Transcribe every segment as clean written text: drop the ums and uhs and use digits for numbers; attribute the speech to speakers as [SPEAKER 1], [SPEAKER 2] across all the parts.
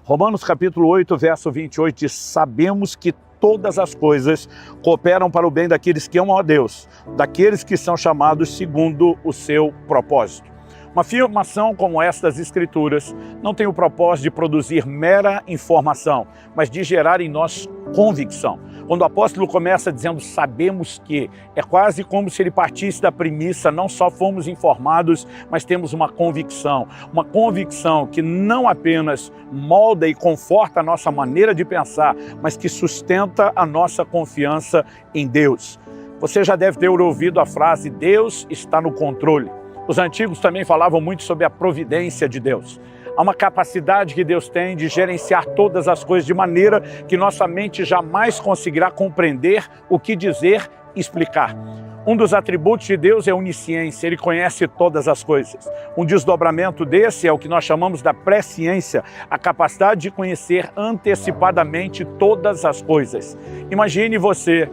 [SPEAKER 1] Romanos capítulo 8, verso 28 diz: sabemos que todas as coisas cooperam para o bem daqueles que amam a Deus, daqueles que são chamados segundo o seu propósito. Uma afirmação como esta das Escrituras não tem o propósito de produzir mera informação, mas de gerar em nós convicção. Quando o apóstolo começa dizendo sabemos que, é quase como se ele partisse da premissa, não só fomos informados, mas temos uma convicção que não apenas molda e conforta a nossa maneira de pensar, mas que sustenta a nossa confiança em Deus. Você já deve ter ouvido a frase, Deus está no controle. Os antigos também falavam muito sobre a providência de Deus. Há uma capacidade que Deus tem de gerenciar todas as coisas de maneira que nossa mente jamais conseguirá compreender o que dizer e explicar. Um dos atributos de Deus é a onisciência, Ele conhece todas as coisas. Um desdobramento desse é o que nós chamamos da presciência, a capacidade de conhecer antecipadamente todas as coisas. Imagine você,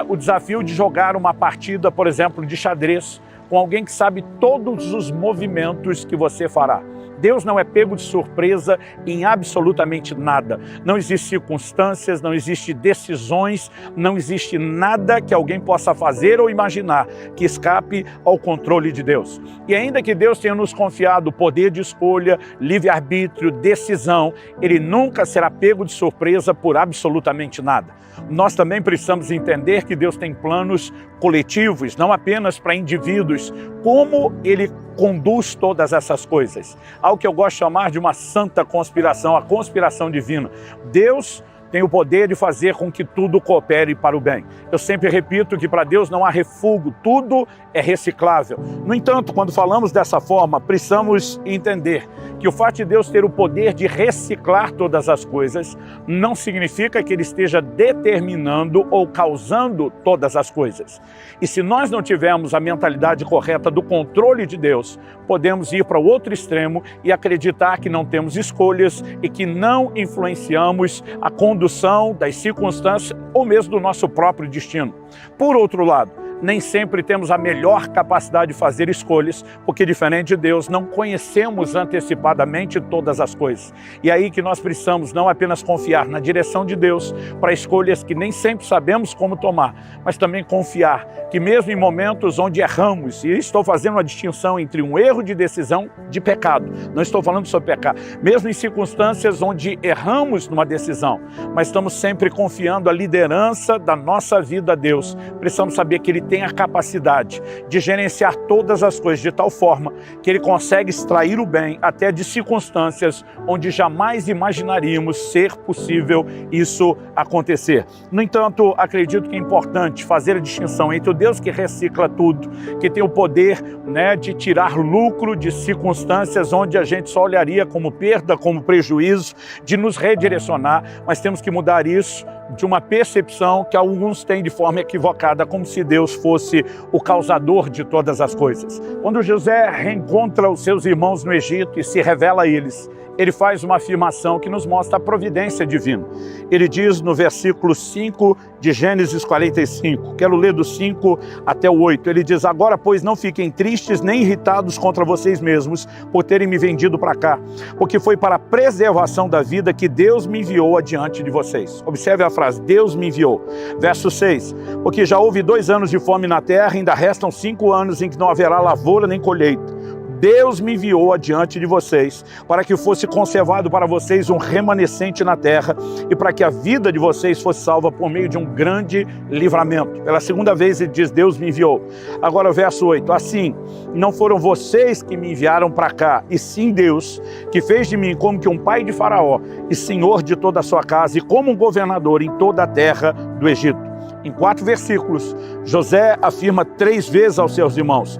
[SPEAKER 1] o desafio de jogar uma partida, por exemplo, de xadrez, com alguém que sabe todos os movimentos que você fará. Deus não é pego de surpresa em absolutamente nada. Não existe circunstâncias, não existe decisões, não existe nada que alguém possa fazer ou imaginar que escape ao controle de Deus. E ainda que Deus tenha nos confiado o poder de escolha, livre-arbítrio, decisão, Ele nunca será pego de surpresa por absolutamente nada. Nós também precisamos entender que Deus tem planos coletivos, não apenas para indivíduos, como Ele conduz todas essas coisas. Algo que eu gosto de chamar de uma santa conspiração, a conspiração divina. Deus tem o poder de fazer com que tudo coopere para o bem. Eu sempre repito que para Deus não há refúgio, tudo é reciclável. No entanto, quando falamos dessa forma, precisamos entender que o fato de Deus ter o poder de reciclar todas as coisas não significa que Ele esteja determinando ou causando todas as coisas. E se nós não tivermos a mentalidade correta do controle de Deus, podemos ir para o outro extremo e acreditar que não temos escolhas e que não influenciamos a condução das circunstâncias ou mesmo do nosso próprio destino. Por outro lado, nem sempre temos a melhor capacidade de fazer escolhas, porque diferente de Deus, não conhecemos antecipadamente todas as coisas. E é aí que nós precisamos não apenas confiar na direção de Deus para escolhas que nem sempre sabemos como tomar, mas também confiar que mesmo em momentos onde erramos, e estou fazendo uma distinção entre um erro de decisão de pecado, não estou falando sobre pecado, mesmo em circunstâncias onde erramos numa decisão, mas estamos sempre confiando a liderança da nossa vida a Deus. Precisamos saber que Ele tem a capacidade de gerenciar todas as coisas de tal forma que Ele consegue extrair o bem até de circunstâncias onde jamais imaginaríamos ser possível isso acontecer. No entanto, acredito que é importante fazer a distinção entre o Deus que recicla tudo, que tem o poder de tirar lucro de circunstâncias onde a gente só olharia como perda, como prejuízo, de nos redirecionar, mas temos que mudar isso de uma percepção que alguns têm de forma equivocada, como se Deus fosse o causador de todas as coisas. Quando José reencontra os seus irmãos no Egito e se revela a eles, ele faz uma afirmação que nos mostra a providência divina. Ele diz no versículo 5 de Gênesis 45, quero ler do 5 até o 8, ele diz, agora, pois, não fiquem tristes nem irritados contra vocês mesmos por terem me vendido para cá, porque foi para a preservação da vida que Deus me enviou adiante de vocês. Observe a frase, Deus me enviou. Verso 6, porque já houve 2 anos de fome na terra, ainda restam 5 anos em que não haverá lavoura nem colheita. Deus me enviou adiante de vocês para que fosse conservado para vocês um remanescente na terra e para que a vida de vocês fosse salva por meio de um grande livramento. Pela segunda vez ele diz, Deus me enviou. Agora o verso 8, assim, não foram vocês que me enviaram para cá, e sim Deus, que fez de mim como que um pai de Faraó e senhor de toda a sua casa e como um governador em toda a terra do Egito. Em 4 versículos, José afirma 3 vezes aos seus irmãos,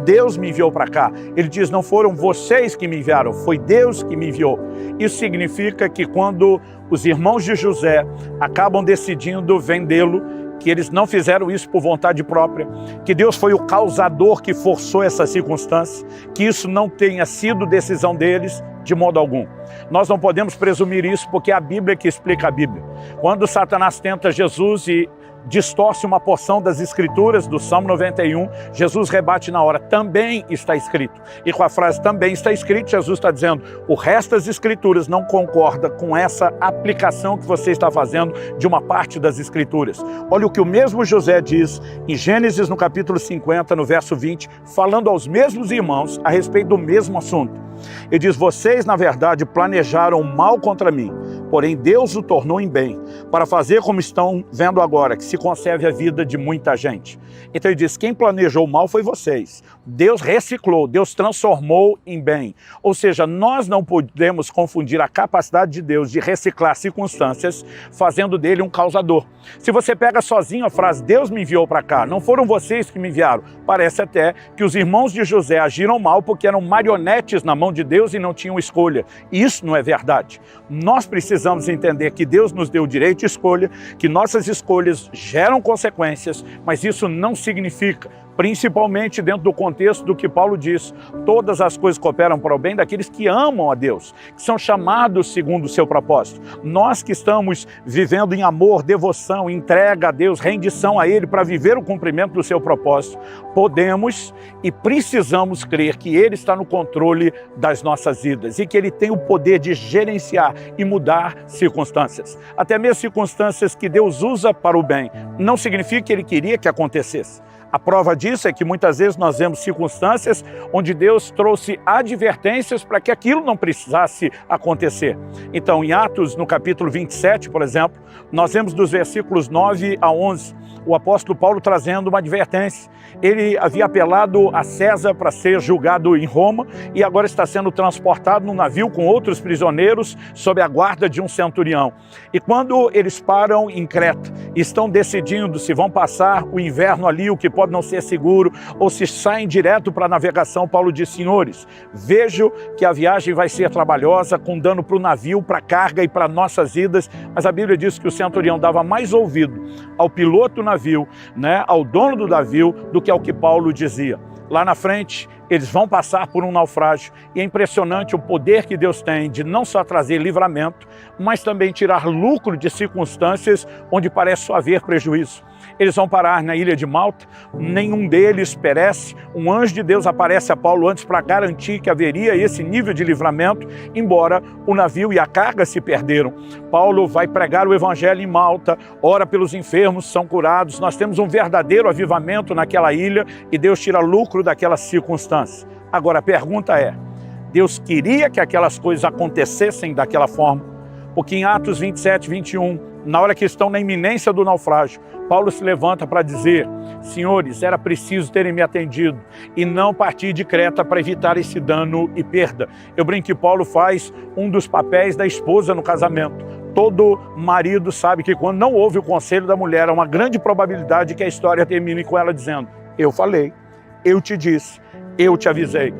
[SPEAKER 1] Deus me enviou para cá. Ele diz, não foram vocês que me enviaram, foi Deus que me enviou. Isso significa que quando os irmãos de José acabam decidindo vendê-lo, que eles não fizeram isso por vontade própria, que Deus foi o causador que forçou essa circunstância, que isso não tenha sido decisão deles de modo algum. Nós não podemos presumir isso porque é a Bíblia que explica a Bíblia. Quando Satanás tenta Jesus e distorce uma porção das Escrituras, do Salmo 91, Jesus rebate na hora, também está escrito. E com a frase também está escrito, Jesus está dizendo, o resto das Escrituras não concorda com essa aplicação que você está fazendo de uma parte das Escrituras. Olha o que o mesmo José diz em Gênesis, no capítulo 50, no verso 20, falando aos mesmos irmãos a respeito do mesmo assunto. Ele diz, vocês na verdade planejaram mal contra mim, porém Deus o tornou em bem, para fazer como estão vendo agora, que se conserve a vida de muita gente. Então ele diz, quem planejou mal foi vocês. Deus reciclou, Deus transformou em bem. Ou seja, nós não podemos confundir a capacidade de Deus de reciclar circunstâncias, fazendo dele um causador. Se você pega sozinho a frase, Deus me enviou para cá, não foram vocês que me enviaram. Parece até que os irmãos de José agiram mal porque eram marionetes na mão de Deus e não tinham escolha. Isso não é verdade. Nós precisamos entender que Deus nos deu o direito de escolha, que nossas escolhas geram consequências, mas isso não significa, principalmente dentro do contexto do que Paulo diz, todas as coisas cooperam para o bem daqueles que amam a Deus, que são chamados segundo o seu propósito. Nós que estamos vivendo em amor, devoção, entrega a Deus, rendição a Ele para viver o cumprimento do seu propósito, podemos e precisamos crer que Ele está no controle das nossas vidas e que Ele tem o poder de gerenciar e mudar circunstâncias. Até mesmo circunstâncias que Deus usa para o bem, não significa que Ele queria que acontecesse. A prova disso é que muitas vezes nós vemos circunstâncias onde Deus trouxe advertências para que aquilo não precisasse acontecer. Então, em Atos, no capítulo 27, por exemplo, nós vemos dos versículos 9 a 11, o apóstolo Paulo trazendo uma advertência. Ele havia apelado a César para ser julgado em Roma e agora está sendo transportado num navio com outros prisioneiros sob a guarda de um centurião. E quando eles param em Creta, estão decidindo se vão passar o inverno ali, o que pode não ser seguro, ou se saem direto para a navegação, Paulo diz, senhores, vejo que a viagem vai ser trabalhosa, com dano para o navio, para a carga e para nossas vidas, mas a Bíblia diz que o centurião dava mais ouvido ao piloto do navio, ao dono do navio, do que ao que Paulo dizia. Lá na frente, eles vão passar por um naufrágio e é impressionante o poder que Deus tem de não só trazer livramento, mas também tirar lucro de circunstâncias onde parece só haver prejuízo. Eles vão parar na ilha de Malta, nenhum deles perece. Um anjo de Deus aparece a Paulo antes para garantir que haveria esse nível de livramento, embora o navio e a carga se perderam. Paulo vai pregar o evangelho em Malta, ora pelos enfermos, são curados. Nós temos um verdadeiro avivamento naquela ilha e Deus tira lucro daquela circunstância. Agora a pergunta é, Deus queria que aquelas coisas acontecessem daquela forma? Porque em Atos 27, 21, na hora que estão na iminência do naufrágio, Paulo se levanta para dizer, senhores, era preciso terem me atendido e não partir de Creta para evitar esse dano e perda. Eu brinco que Paulo faz um dos papéis da esposa no casamento. Todo marido sabe que quando não ouve o conselho da mulher, há uma grande probabilidade que a história termine com ela dizendo, eu falei, eu te disse, eu te avisei.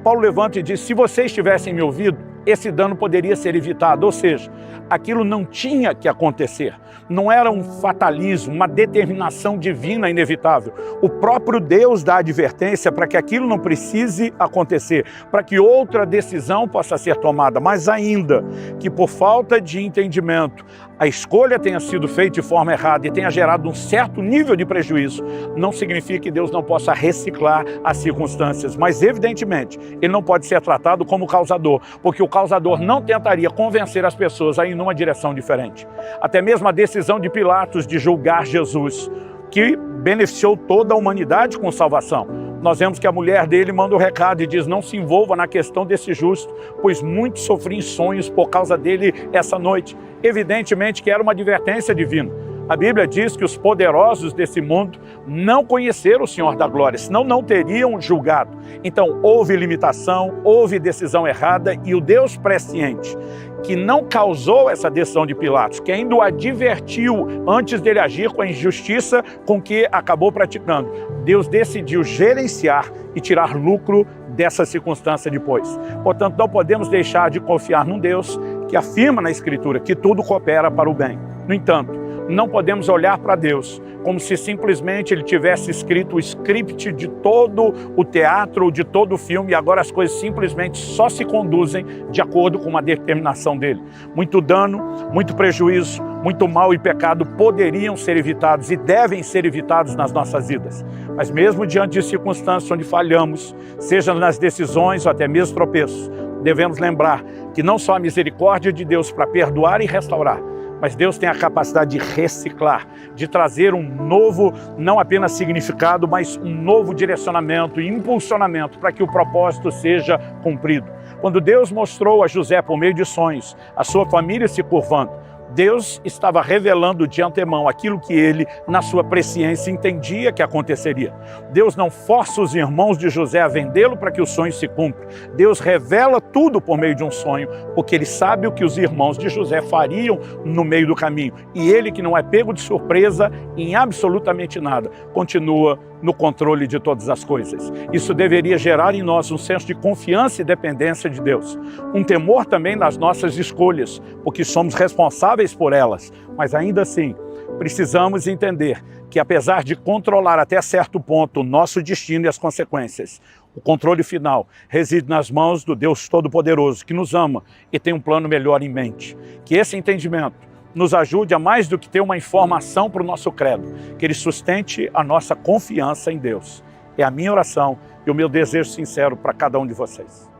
[SPEAKER 1] Paulo levanta e diz, se vocês tivessem me ouvido, esse dano poderia ser evitado, ou seja, aquilo não tinha que acontecer. Não era um fatalismo, uma determinação divina inevitável. O próprio Deus dá advertência para que aquilo não precise acontecer, para que outra decisão possa ser tomada, mas ainda que por falta de entendimento, a escolha tenha sido feita de forma errada e tenha gerado um certo nível de prejuízo, não significa que Deus não possa reciclar as circunstâncias, mas evidentemente ele não pode ser tratado como causador, porque o causador não tentaria convencer as pessoas a ir numa direção diferente. Até mesmo a decisão de Pilatos de julgar Jesus, que beneficiou toda a humanidade com salvação. Nós vemos que a mulher dele manda o recado e diz, não se envolva na questão desse justo, pois muitos sofriam em sonhos por causa dele essa noite. Evidentemente que era uma advertência divina. A Bíblia diz que os poderosos desse mundo não conheceram o Senhor da glória, senão não teriam julgado. Então houve limitação, houve decisão errada e o Deus presciente, que não causou essa decisão de Pilatos, que ainda o advertiu antes dele agir com a injustiça com que acabou praticando. Deus decidiu gerenciar e tirar lucro dessa circunstância depois. Portanto, não podemos deixar de confiar num Deus que afirma na Escritura que tudo coopera para o bem. No entanto, não podemos olhar para Deus como se simplesmente ele tivesse escrito o script de todo o teatro, de todo o filme, e agora as coisas simplesmente só se conduzem de acordo com uma determinação dele. Muito dano, muito prejuízo, muito mal e pecado poderiam ser evitados e devem ser evitados nas nossas vidas. Mas mesmo diante de circunstâncias onde falhamos, seja nas decisões ou até mesmo tropeços, devemos lembrar que não só a misericórdia de Deus para perdoar e restaurar, mas Deus tem a capacidade de reciclar, de trazer um novo, não apenas significado, mas um novo direcionamento e impulsionamento para que o propósito seja cumprido. Quando Deus mostrou a José por meio de sonhos, a sua família se curvando, Deus estava revelando de antemão aquilo que ele, na sua presciência, entendia que aconteceria. Deus não força os irmãos de José a vendê-lo para que o sonho se cumpra. Deus revela tudo por meio de um sonho, porque ele sabe o que os irmãos de José fariam no meio do caminho. E ele, que não é pego de surpresa em absolutamente nada, continua no controle de todas as coisas. Isso deveria gerar em nós um senso de confiança e dependência de Deus. Um temor também nas nossas escolhas, porque somos responsáveis por elas. Mas ainda assim, precisamos entender que apesar de controlar até certo ponto o nosso destino e as consequências, o controle final reside nas mãos do Deus Todo-Poderoso, que nos ama e tem um plano melhor em mente. Que esse entendimento nos ajude a mais do que ter uma informação para o nosso credo, que ele sustente a nossa confiança em Deus. É a minha oração e o meu desejo sincero para cada um de vocês.